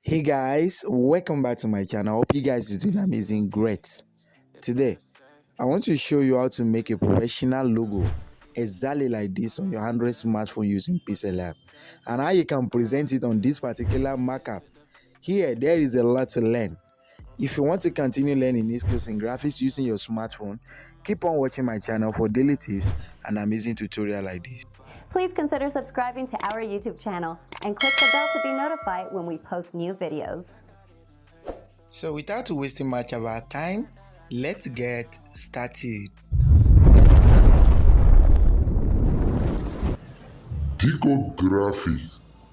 Hey guys, welcome back to my channel. I hope you guys is doing amazing. Great. Today I want to show you how to make a professional logo exactly like this on your Android smartphone using Pixellab, and how you can present it on this particular markup. Here there is a lot to learn. If you want to continue learning new skills in graphics using your smartphone, keep on watching my channel for daily tips and amazing tutorial like this. Please consider subscribing to our YouTube channel and click the bell to be notified when we post new videos. So without wasting much of our time, let's get started. Decode graphic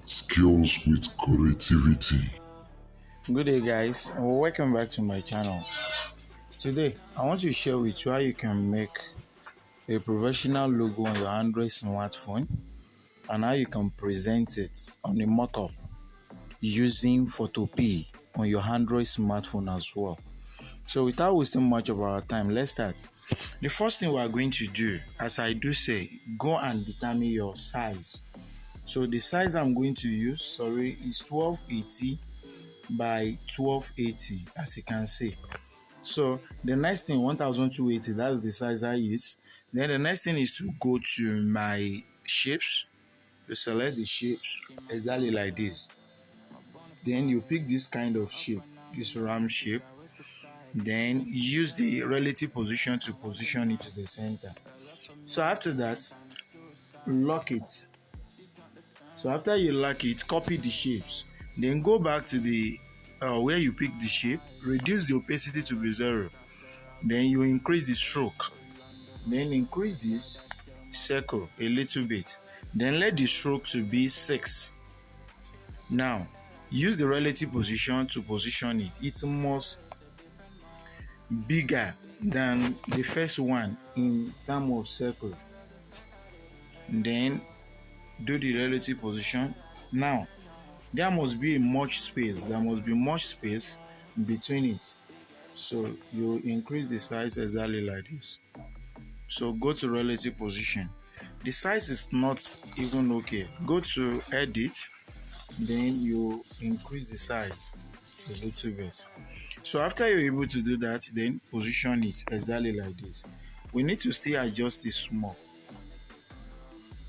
skills with creativity. Good day guys, and welcome back to my channel. Today I want to share with you how you can make a professional logo on your Android smartphone and how you can present it on a mockup using photopea on your Android smartphone as well. So without wasting much of our time, let's start. The first thing we are going to do, as I do say, go and determine your size. So the size I'm going to use, is 1280 by 1280, as you can see. So the next thing, 1280, that's the size I use. Then the next thing is to go to my shapes, to select the shapes exactly like this. Then you pick this kind of shape, this round shape. Then use the relative position to position it to the center. So after that, lock it. So after you lock it, copy the shapes. Then go back to the where you pick the shape, reduce the opacity to be 0. Then you increase the stroke. Then increase this circle a little bit. Then let the stroke to be 6. Now use the relative position to position it. It must bigger than the first one in terms of circle. Then do the relative position. Now there must be much space. There must be much space between it. So you increase the size exactly like this. So go to relative position. The size is not even okay. Go to edit. Then you increase the size a little bit. So after you're able to do that, then position it exactly like this. We need to still adjust this small.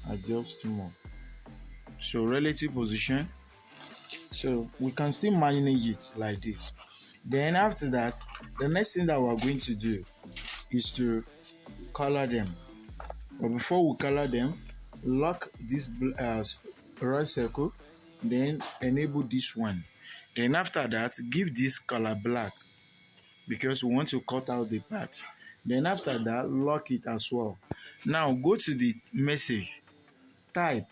Adjust small. So relative position. So we can still manage it like this. Then after that, the next thing that we're going to do is to color them. But before we color them, lock this right circle, then enable this one. Then after that, give this color black because we want to cut out the part. Then after that, lock it as well. Now go to the message, type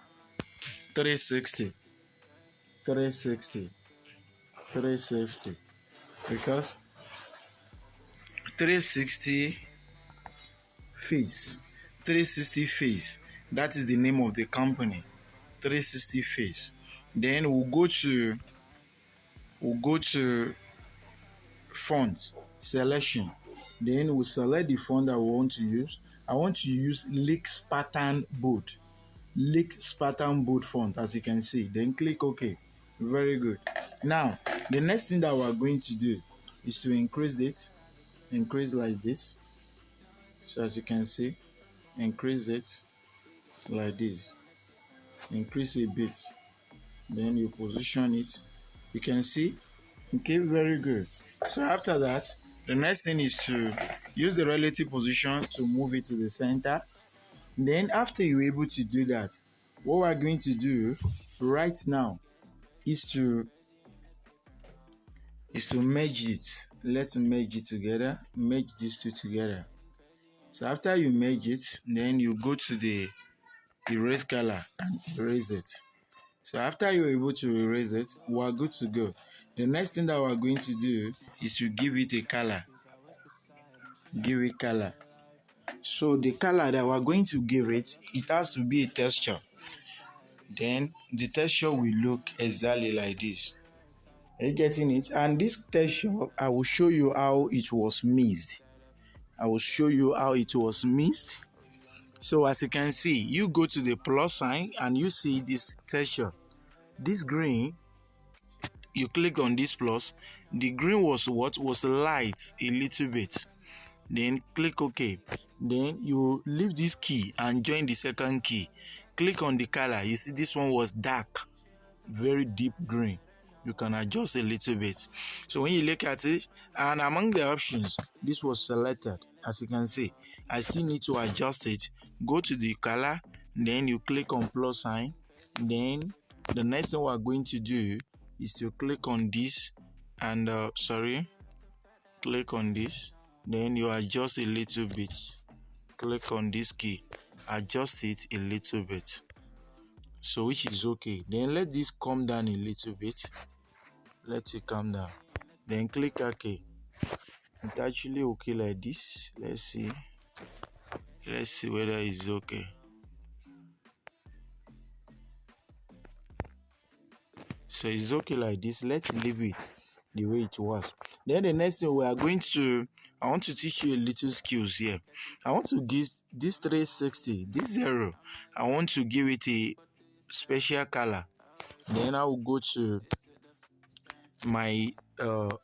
360 because 360 face, that is the name of the company, 360 face. Then we'll go to font selection. Then we'll select the font that we want to use. I want to use Spartan bold font, as you can see. Then click OK. Very good. Now the next thing that we're going to do is to increase like this. So as you can see, increase it like this. Increase a bit. Then you position it. You can see. Okay, very good. So after that, the next thing is to use the relative position to move it to the center. Then after you're able to do that, what we're going to do right now is to merge it. Let's merge it together. Merge these two together. So after you merge it, then you go to the erase color and erase it. So after you're able to erase it, we're good to go. The next thing that we're going to do is to give it a color. Give it color. So the color that we're going to give it, it has to be a texture. Then the texture will look exactly like this. Are you getting it? And this texture, I will show you how it was mixed. So as you can see, you go to the plus sign and you see this texture. This green you click on this plus. The green was what? Was light a little bit. Then click OK. Then you leave this key and join the second key. Click on the color. You see this one was dark, very deep green. You can adjust a little bit. So when you look at it, and among the options, this was selected. As you can see, I still need to adjust it. Go to the color, then you click on plus sign. Then the next thing we're going to do is to click on this and click on this. Then you adjust a little bit. Click on this key, adjust it a little bit. So which is okay. Then let this come down a little bit. Let it come down. Then click OK. It's actually okay like this. Let's see whether it's okay. So it's okay like this. Let's leave it the way it was. Then the next thing I want to teach you a little skills here. I want to give this 360, this 0, I want to give it a special color. Then I will go to my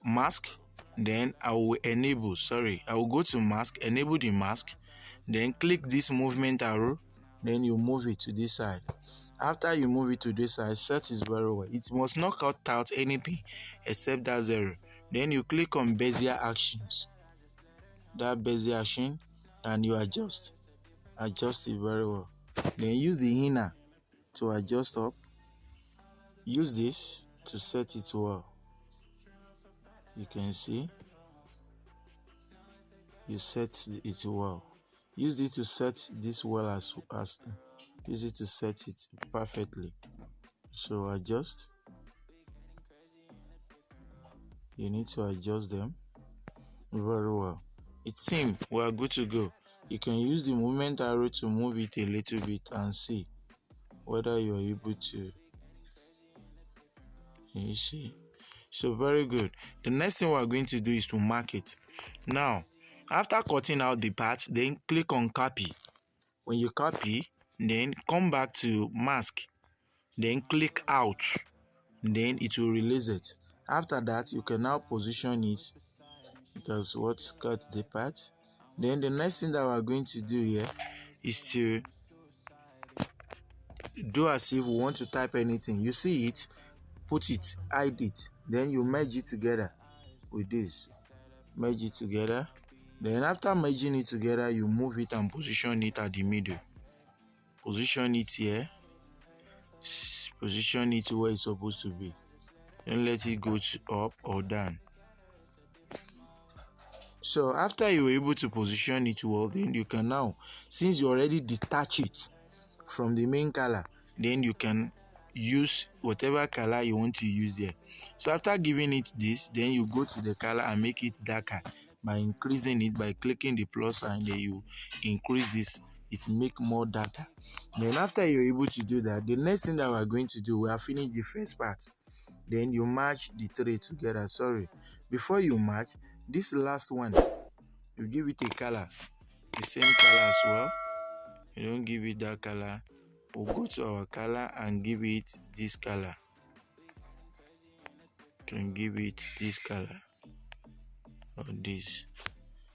mask. Then I will go to mask, enable the mask. Then click this movement arrow. Then you move it to this side. After you move it to this side, set it very well. It must not cut out anything except that 0. Then you click on Bezier actions. That Bezier action, and you adjust it very well. Then use the inner to adjust up. Use this to set it well. You can see you set it well. Use it to set this well as use it to set it perfectly. So adjust. You need to adjust them very well. It seems we are good to go. You can use the movement arrow to move it a little bit and see whether you are able to. You see? So very good. The next thing we are going to do is to mark it. Now, after cutting out the part, then click on copy. When you copy, then come back to mask. Then click out. Then it will release it. After that, you can now position it. That's what cut the part. Then the next thing that we're going to do here is to do as if we want to type anything. You see it, put it, hide it. Then you merge it together with this. Merge it together. Then after merging it together, you move it and position it at the middle. Position it here. Position it where it's supposed to be. Then let it go up or down. So after you're able to position it well, then you can now, since you already detach it from the main color, then you can use whatever color you want to use here. So after giving it this, then you go to the color and make it darker by increasing it by clicking the plus sign. Then you increase this, it make more darker. Then after you're able to do that, the next thing that we're going to do, we have finished the first part. Then you match the 3 together. Before you match this last one, you give it a color, the same color as well. You don't give it that color. We'll go to our color and give it this color. Can give it this color or this.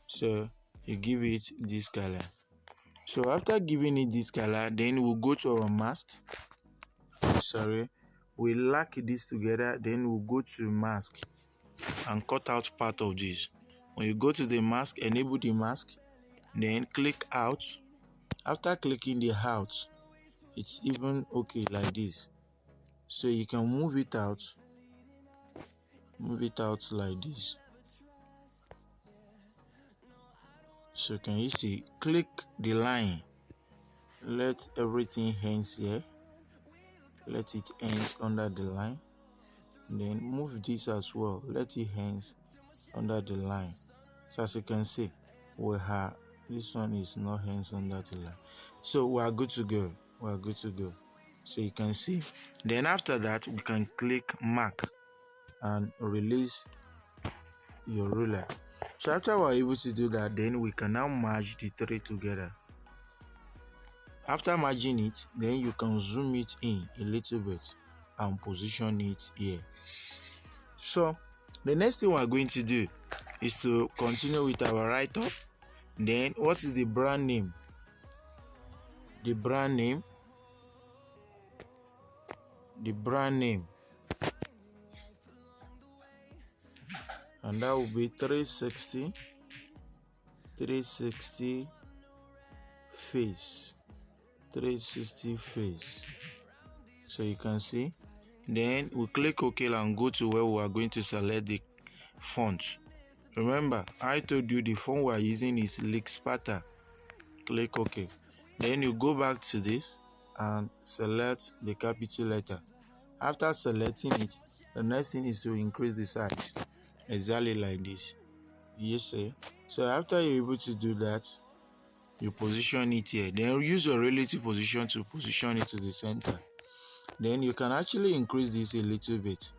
So you give it this color. So after giving it this color, then we'll go to our mask. We lock this together. Then we'll go to mask and cut out part of this. When you go to the mask, enable the mask, then click out. After clicking the out, it's even okay like this. So you can move it out like this. So can you see, click the line, let everything hangs here, let it hangs under the line, then move this as well, let it hangs under the line. So as you can see, this one is not hangs under the line. So we are good to go. So you can see. Then after that, we can click mark and release your ruler. So after we're able to do that, then we can now merge the 3 together. After merging it, then you can zoom it in a little bit and position it here. So the next thing we're going to do is to continue with our write-up. Then what is the brand name? The brand name, and that will be 360 face. 360 face. So you can see. Then we click OK and go to where we are going to select the font. Remember, I told you the font we are using is Spartan. Click OK. Then you go back to this and select the capital letter. After selecting it, the next thing is to increase the size. Exactly like this. You see? So after you're able to do that, you position it here. Then use your relative position to position it to the center. Then you can actually increase this a little bit.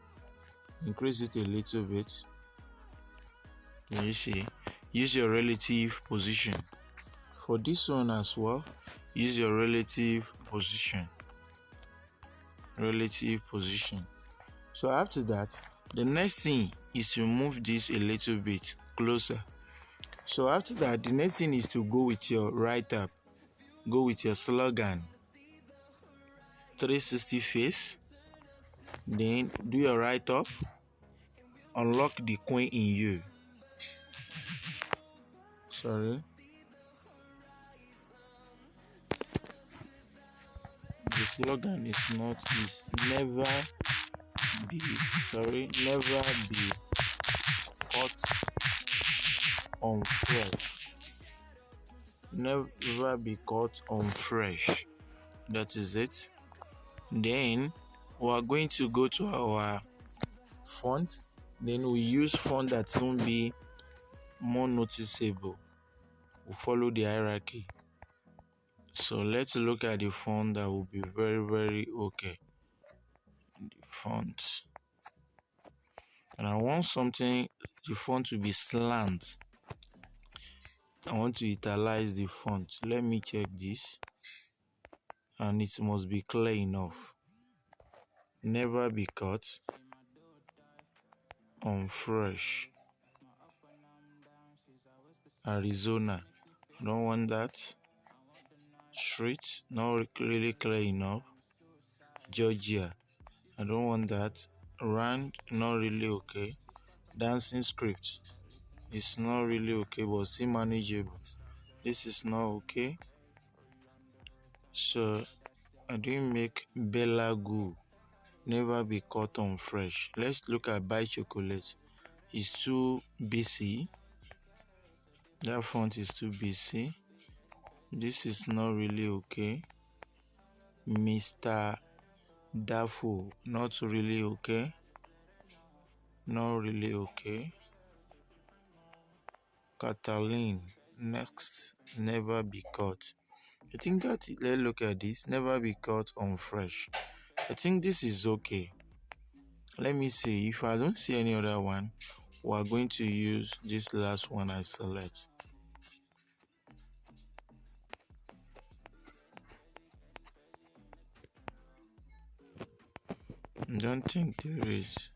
Increase it a little bit. You see, use your relative position. For this one as well, use your relative position. So after that, the next thing is to move this a little bit closer. So after that, the next thing is to go with your write-up. Go with your slogan. 360 face. Then do your write-up. Unlock the queen in you. Sorry. The slogan is never be caught unfresh. Never be caught unfresh. That is it. Then we are going to go to our font. Then we use font that will be more noticeable. We follow the hierarchy. So let's look at the font that will be very, very okay. The font. And I want the font to be slant. I want to italize the font. Let me check this. And it must be clear enough. Never be caught unfresh. Arizona. I don't want that. Street, not really clear enough. Georgia. I don't want that. Rand, not really okay. Dancing script. It's not really okay, but still manageable. This is not okay. So I didn't make Bella Goo. Never be caught on fresh. Let's look at Buy Chocolate. It's too busy. That font is too busy. This is not really okay. Mr. Daffo, not really okay. Not really okay. Cataline, next, never be caught. I think that, let's look at this. Never be caught on fresh. I think this is okay. Let me see. If I don't see any other one, we are going to use this last one I select. I don't think there is.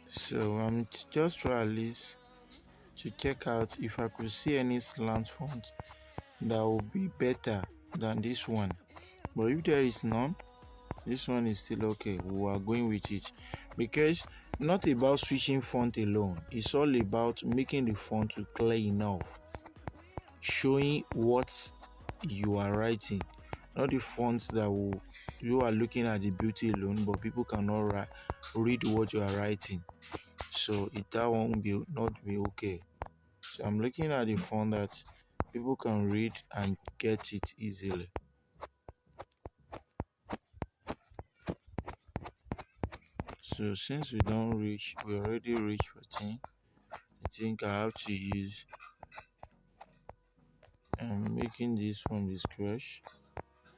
So I'm just trying at least to check out if I could see any slant font that would be better than this one. But if there is none, this one is still okay. We are going with it, because not about switching font alone. It's all about making the font to clear enough, showing what you are writing. Not the fonts that you are looking at the beauty alone, but people cannot read what you are writing. So that won't be not be okay. So I'm looking at the font that people can read and get it easily. So since we already reached 14, I think I have to use making this from the scratch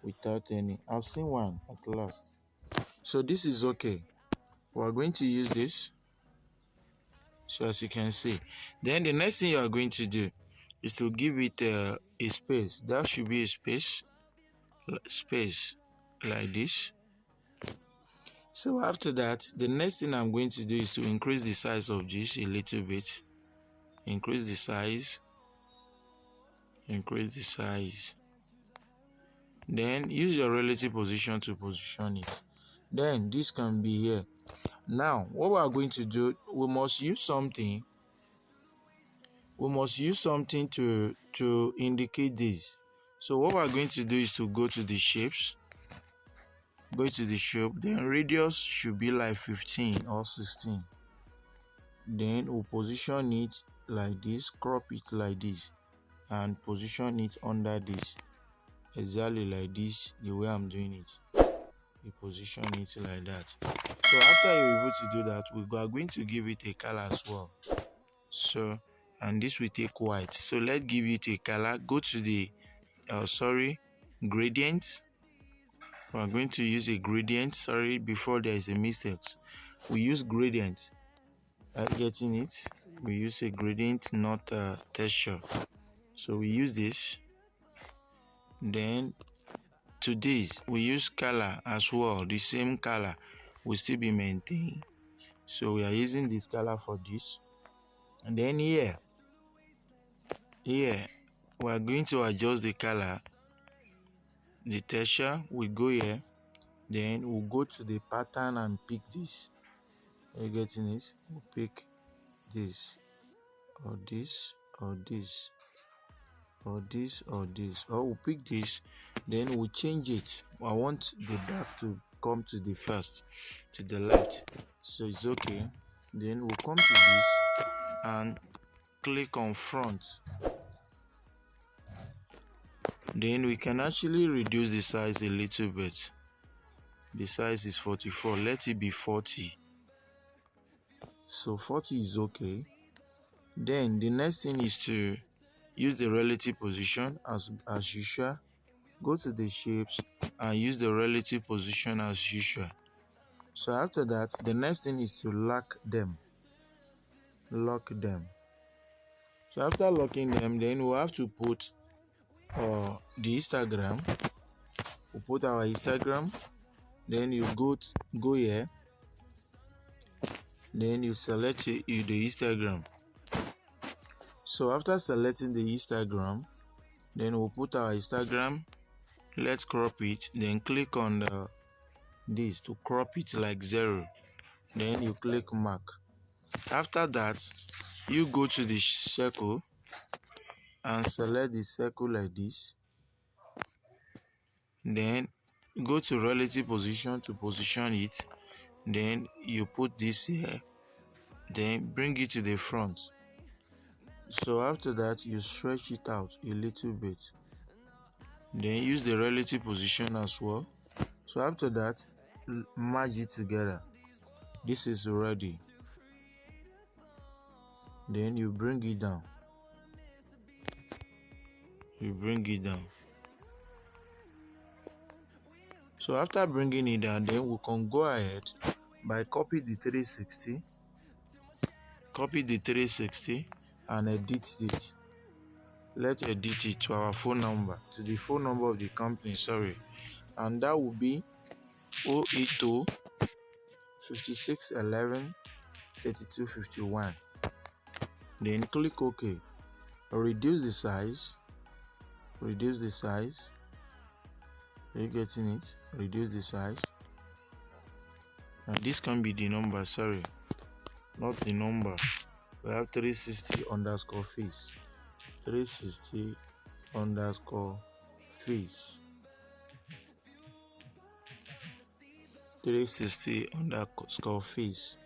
without any. I've seen one at last. So this is okay. We're going to use this. So as you can see, then the next thing you are going to do is to give it a space. There should be a space like this. So after that, the next thing I'm going to do is to increase the size of this a little bit. Increase the size. Then use your relative position to position it. Then this can be here. Now what we are going to do, we must use something to indicate this. So what we are going to do is to go to the shapes, then radius should be like 15 or 16. Then we'll position it like this, crop it like this, and position it under this, exactly like this, the way I'm doing it. You position it like that. So after you're able to do that, we are going to give it a color as well. So, and this will take white. So let's give it a color. Go to the gradient. We are going to use a gradient. Sorry, before there is a mistake. We use gradient. Getting it? We use a gradient, not a texture. So we use this. Then to this, we use color as well. The same color will still be maintained. So we are using this color for this. And then here we are going to adjust the color. The texture, we go here. Then we'll go to the pattern and pick this. Are you getting it? We'll pick this, or this, or this, or this, or this, or we'll pick this. Then we'll change it. I want the dark to come to the first, to the left, so it's okay. Then we'll come to this and click on front. Then we can actually reduce the size a little bit. The size is 44. Let it be 40. So 40 is okay. Then the next thing is to use the relative position as usual. Go to the shapes and use the relative position as usual. So after that, the next thing is to lock them. So after locking them, then we'll have to put the histogram. We'll put our histogram. Then you go here. Then you select the histogram. So after selecting the histogram, then we'll put our histogram. Let's crop it. Then click on this to crop it like 0. Then you click mark. After that, you go to the circle and select the circle like this. Then go to relative position to position it. Then you put this here. Then bring it to the front. So after that, you stretch it out a little bit. Then use the relative position as well. So after that, merge it together. This is ready. Then you bring it down. So after bringing it down, then we can go ahead by copy the 360 and edit it. Let's edit it to our phone number, to the phone number of the company, and that will be 082 5611 3251. Then click OK. Reduce the size. Are you getting it? Reduce the size. And this can be the number, not the number. We have 360 underscore face. 360 underscore face. 360 underscore face.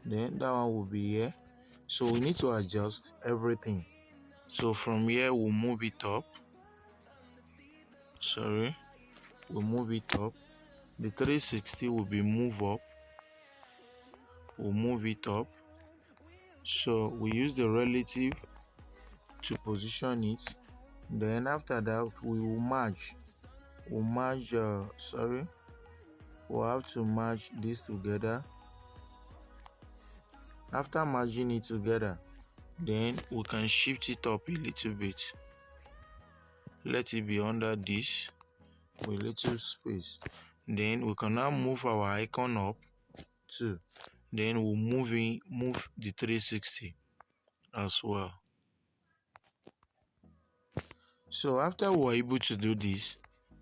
Then that one will be here. So we need to adjust everything. So from here we'll move it up. We'll move it up. The 360 will be move up. We'll move it up. So we use the relative to position it. Then after that we will merge. we'll have to merge this together. After merging it together, then we can shift it up a little bit. Let it be under this with a little space. Then we can now move our icon up too. Then we'll move the 360 as well. So after we're able to do this,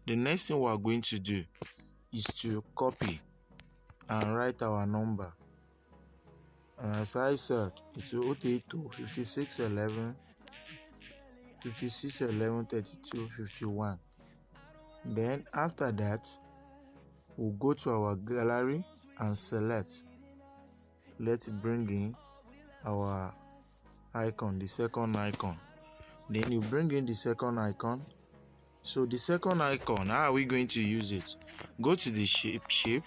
the next thing we're going to do is to copy and write our number. And as I said, it's 082 56 11 56 11 32 51. Then after that, we'll go to our gallery and select. Let's bring in our icon, the second icon. Then you bring in the second icon. So the second icon, how are we going to use it? Go to the shape,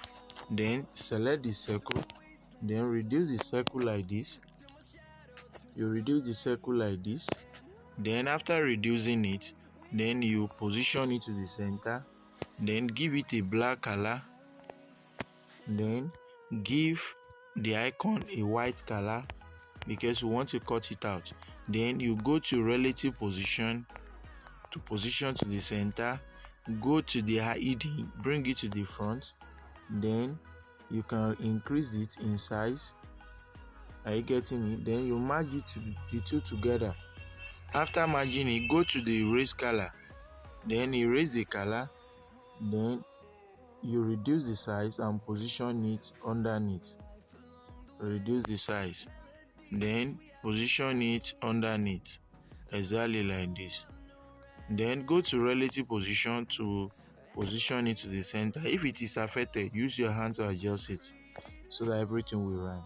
then select the circle, then reduce the circle like this. You reduce the circle like this. Then after reducing it, then you position it to the center, then give it a black color, then give the icon a white color because we want to cut it out. Then you go to relative position to position to the center, go to the hiding, bring it to the front, then you can increase it in size. Are you getting it? Then you merge it to the two together. After merging it, go to the erase color, then erase the color, then you reduce the size and position it underneath. Reduce the size, then position it underneath, exactly like this. Then go to relative position to position it to the center. If it is affected, use your hand to adjust it so that everything will run.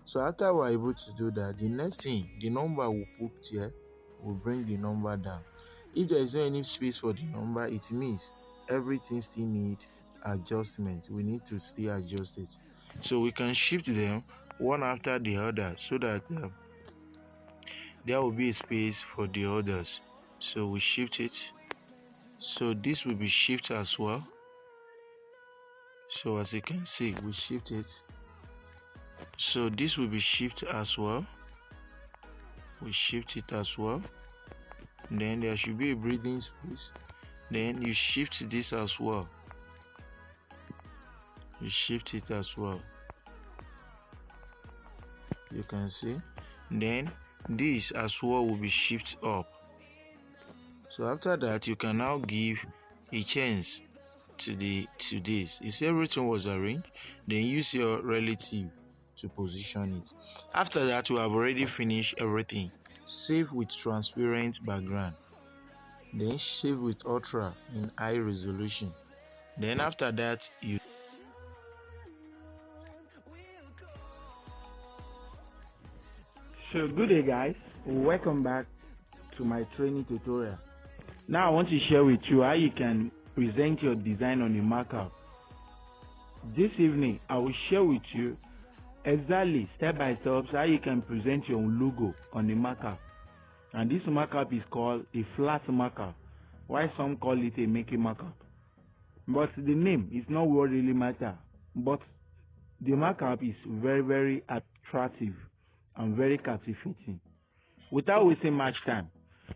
So after we're able to do that, the next thing, the number we'll put here, we'll bring the number down. If there is no any space for the number, it means everything still needs adjustment. We need to still adjust it. So we can shift them one after the other so that there will be a space for the others. So we shift it. So this will be shift as well. So as you can see, we shift it. So this will be shift as well. We shift it as well. Then there should be a breathing space. Then you shift this as well. You shift it as well. You can see. Then this as well will be shift up. So after that, you can now give a chance to this. If everything was arranged, then use your relative to position it. After that, we have already finished everything. Save with transparent background. Then save with ultra in high resolution. Then after that, you So good day guys, welcome back to my training tutorial. Now I want to share with you how you can present your design on a Mockup. This evening I will share with you exactly step by step how you can present your logo on a Mockup. And this Mockup is called a flat Mockup, while some call it a Mickey Mockup. But the name is not what really matter. But the Mockup is very attractive and very captivating. Without wasting much time,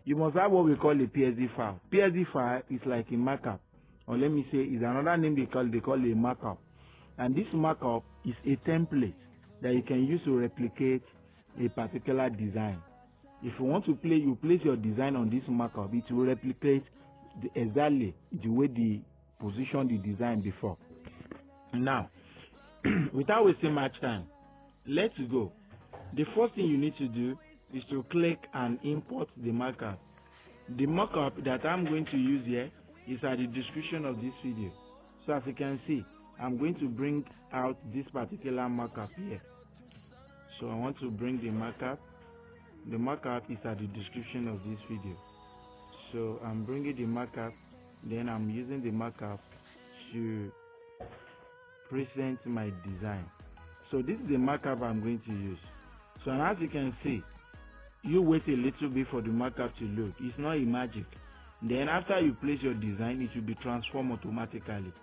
you must have what we call a PSD file. PSD file is like a Mockup, or let me say is another name they call a Mockup. And this Mockup is a template that you can use to replicate a particular design. If you want to place your design on this Mockup, it will replicate exactly the way they position the design before. Now, without wasting much time, let's go. The first thing you need to do is to click and import the Mockup. The Mockup that I'm going to use here is at the description of this video. So as you can see, I'm going to bring out this particular Mockup here. So I want to bring the Mockup. The Mockup is at the description of this video. So I'm bringing the Mockup, then I'm using the Mockup to present my design. So this is the Mockup I'm going to use. So as you can see, you wait a little bit for the Mockup to load. It's not a magic. Then after you place your design, it will be transformed automatically.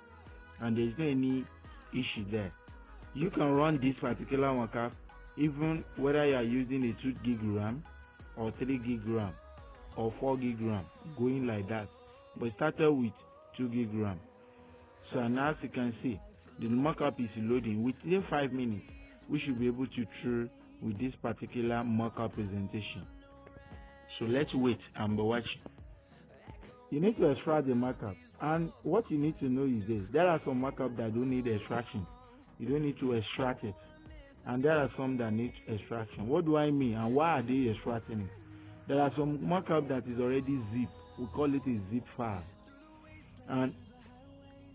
And there is no any issue there. You can run this particular mockup even whether you are using a 2 gig RAM or 3 gig RAM or 4 gig RAM, going like that. But it started with 2 gig RAM. So now as you can see, the mockup is loading. Within 5 minutes, we should be able to through with this particular mockup presentation. So let's wait and be watching. You need to extract the mockup, and what you need to know is this: there are some mockup that don't need extraction. You don't need to extract it, and there are some that need extraction. What do I mean, and why are they extracting it? There are some mockup that is already zip. We call it a zip file, and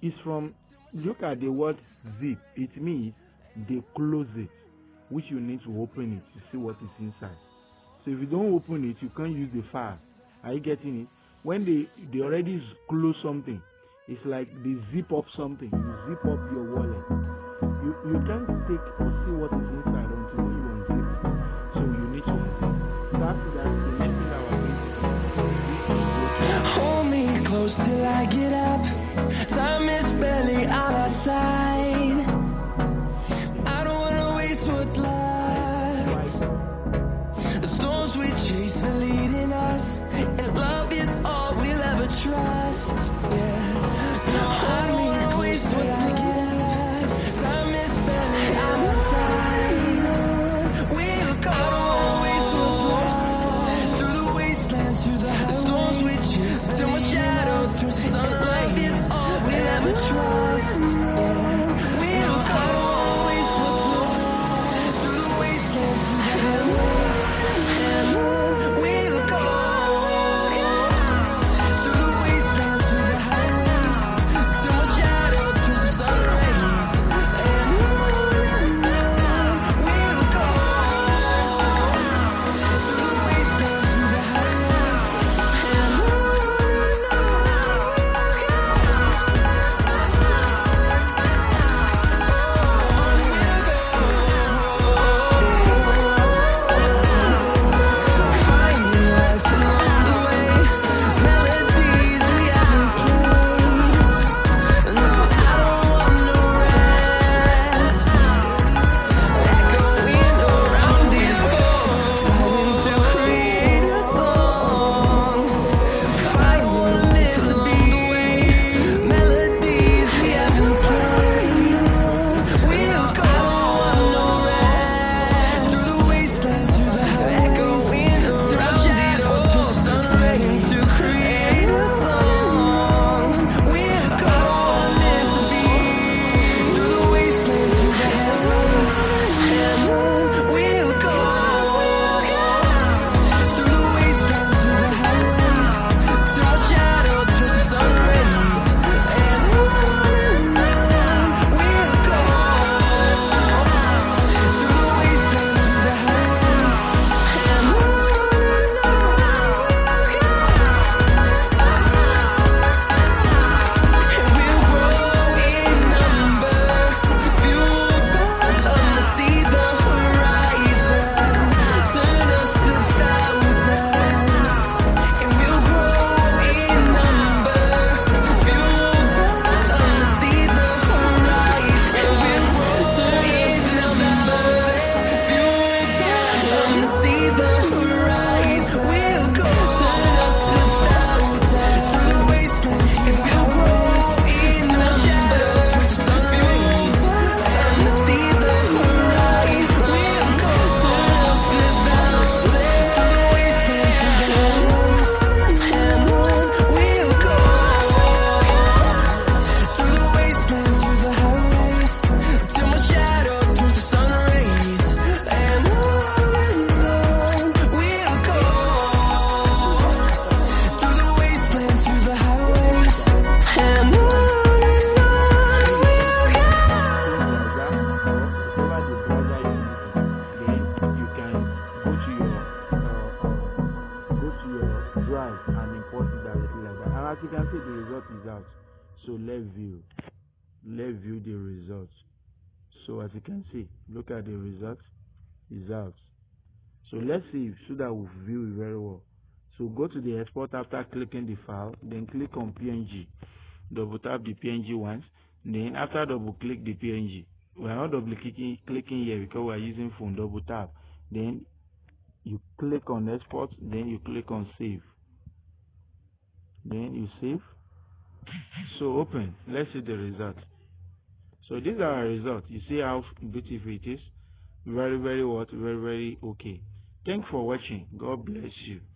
it's from, look at the word zip. It means they close it, which you need to open it to see what is inside. So if you don't open it, you can't use the file. Are you getting it? When they already close something, it's like they zip up something. You zip up your wallet. You can't take or see what is inside until you unzip it. So you need to unzip. So after that, the next thing that we're going to do, hold me close till I get up. Time is barely on our side. I don't wanna waste what's left. The storms we chase are leading us, and love is all we'll ever trust. Yeah. No, I don't wanna waste what's left. Time is barely on our side. We'll go. I don't wanna waste what's left. Through the wastelands, through the storms we chase, till my shadows turn to sun. Love is all we'll ever trust. Yeah. We'll go. I don't wanna waste what's left. Through the wastelands, through the highways. as you can see, the result is out. So let's view the results. So as you can see, look at the result is out. So let's see so that we view it very well. So go to the export after clicking the file, then click on PNG. Double tap the PNG once, Then after double click the PNG, we are not double clicking here because we are using phone. Double tap, then you click on export, then you click on save, then you save. So open, let's see the result. So these are our results. You see how beautiful it is. Very okay. Thanks for watching. God bless you.